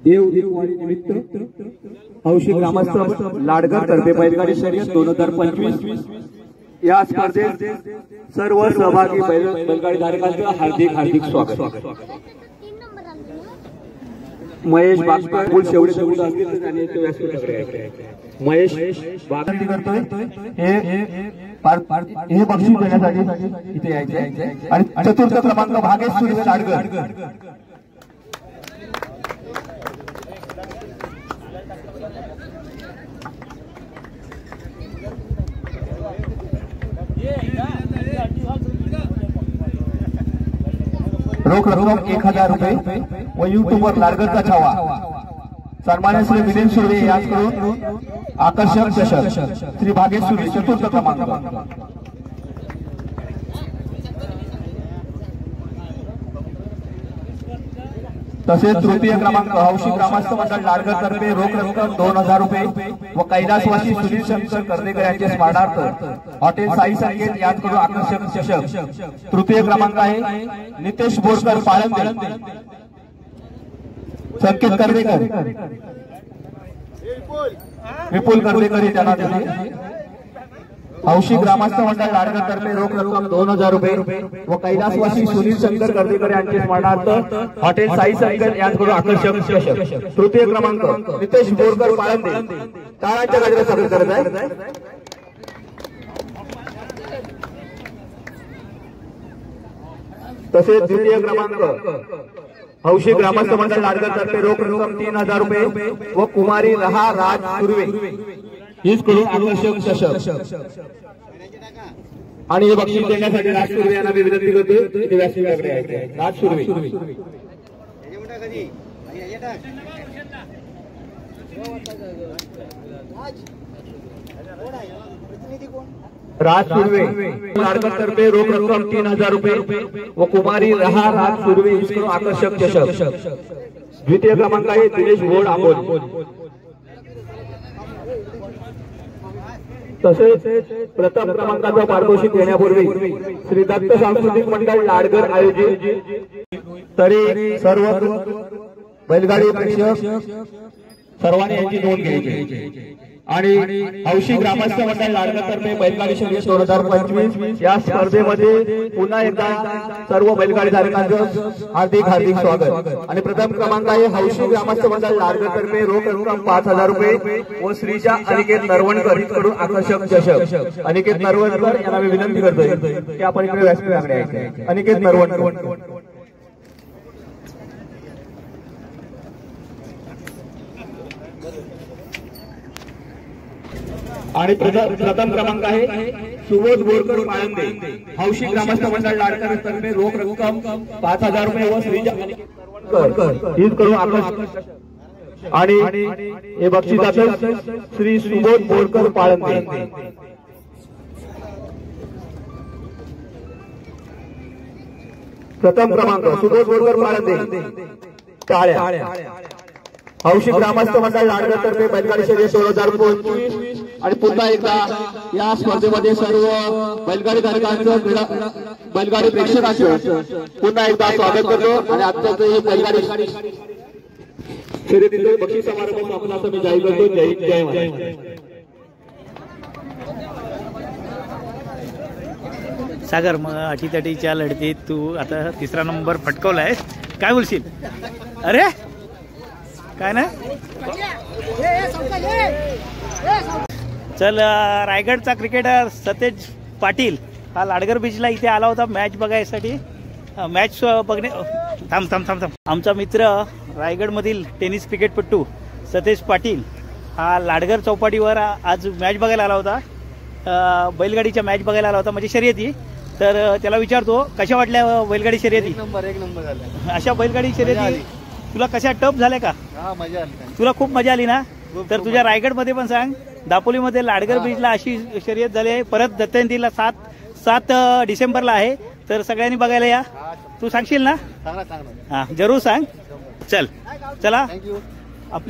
देव दिवाळी निमित्त हौशी ग्रामस्थ लाडगर तर्फे बैलगाडी शर्यत 2025 या स्पर्धेत सर्व सहभागी बैलगाडी धारकांचं हार्दिक हार्दिक स्वागत। महेश बागकर फुल शेवडे शब्द असतील आणि ते व्यासपीठाकडे महेश बागंती करतोय। हे बक्षीस देण्यासाठी इथे यायचे आणि चतुर्थ क्रमांक भागेश सुरेश लाडगर। रोख रक्कम 1000 रुपये व युट्यूबवर लाडगरचा छावा। सन्मान्य श्री विलीन सुर्वे यांच्याकडून आकर्षक चषक श्री भागेश सुर्वे चतुर्थ क्रमांक। तसेच तृतीय क्रमांक हौशी ग्रामस्थ मंडळ लाडगर तर्फे रोख रक्कम 2000 रुपये व कैलासवासी सुनील शंकर कर्देकर यांचे स्मरणार्थ हॉटेल साई संकेत यांच्याकडून आकर्षक चषक। तृतीय क्रमांक आहे नितेश बोरकर पाळंदे संकेत कर्देकर विपुल कर्देकर त्यांना दिले। हौशी ग्रामस्थ मंडळ लाडगर तर्फे रोख रक्कम 2000 रुपये व कैलासवासी सुनील शंकर कर्देकर यांचे स्मरणार्थ हॉटेल साई संकेत यांच्याकडून आकर्षक चषक। तृतीय क्रमांक नितेश बोरकर पाळंदे टाळांच्या गजरात स्वागत करत आहे। तसेच द्वितीय क्रमांक हौशी ग्रामस्थ मंडळ लाडगर तर्फे रोख रक्कम 3000 रुपये व कुमारी रहा राज सुर्वे हीच कडून आकर्षक चषक। आणि हे बक्षीस देण्यासाठी राज सुर्वे यांना मी विनंती करतो ते व्यासपीठाकडे आहे। राज सुर्वे लाडगर तर्फे रोख रक्कम 3000 रुपये व कुमारी रहा राज सुर्वे हीच कडून आकर्षक चषक। द्वितीय क्रमांक आहे दिनेश भोड आंबोल। तसेच प्रथम क्रमांकाचा पारितोषिक देण्यापूर्वी श्री दत्त सांस्कृतिक मंडळ लाडगर आयोजित तरी सर्व बैलगाडी प्रेक्षक सर्वांनी यांची नोंद घ्यायची आणि हौशी ग्रामस्थ मंडळ लाडगर तर्फे बैलगाडी शर्यत 2025 या स्पर्धेमध्ये पुन्हा एकदा सर्व बैलगाडी धारकांचं हार्दिक हार्दिक स्वागत। आणि प्रथम क्रमांक आहे हौशी ग्रामस्थ मंडळ लाडगर तर्फे रोख रक्कम 5000 रुपये व श्रीजा अनिकेत नरवणकर कडून आकर्षक चषक। अनिकेत नरवणकर यांना मी विनंती करतोय की आपण इकडे व्यासपीठाकडे यायचे। अनिकेत नरवणकर आणि प्रथम क्रमांक आहे सुबोध बोरकर पाळंदे हौशी ग्रामस्थ मंडळ लाडगर तर्फे रोख रक्कम 5000 रुपये व श्रीजा हीच करून आकर्षक। आणि हे बक्षिसाचं श्री सुबोध बोरकर पाळंदे। प्रथम क्रमांक सुबोध बोरकर पाळंदे टाळ्या। हौशी ग्रामस्थ मंडळ लाडगर तर्फे बैलगाडी शर्यत 2025 आणि पुन्हा एकदा या स्पर्धेमध्ये सर्व बैलगाडी धारकांचं बैलगाडी प्रेक्षकांचं पुन्हा एकदा स्वागत करतो। आणि आजचं हे बैलगाडी शर्यतीचे बक्षीस समारंभ समापनाचं मी जाहीर करतो। जय जय महाराज। सागर मग अटीतटीच्या लढतीत तू आता तिसरा नंबर पटकवलाय, काय बोलशील? अरे काय ना चल रायगडचा क्रिकेटर सतेज पाटील हा लाडगर बीचला इथे आला होता मॅच बघायसाठी। मॅच बघणे थांब आमचा मित्र रायगडमधील टेनिस क्रिकेटपटू सतेज पाटील हा लाडगर चौपाटीवर आज मॅच बघायला आला होता। बैलगाडीच्या मॅच बघायला आला होता म्हणजे शर्यती। तर त्याला विचारतो कशा वाटल्या बैलगाडी शर्यती? एक नंबर झालं। अशा बैलगाडी शर्यती तुला कशा टफ झाल्या का? मजा आली। तुला खूप मजा आली ना? तर तुझ्या रायगडमध्ये पण सांग, दापोलीमध्ये लाडगर ब्रिजला अशी शर्यत झाली आहे। परत दत्त जयंतीला 7 डिसेंबरला आहे, तर सगळ्यांनी बघायला या। तू सांगशील ना? चांगला हा जरूर सांग। चला आपली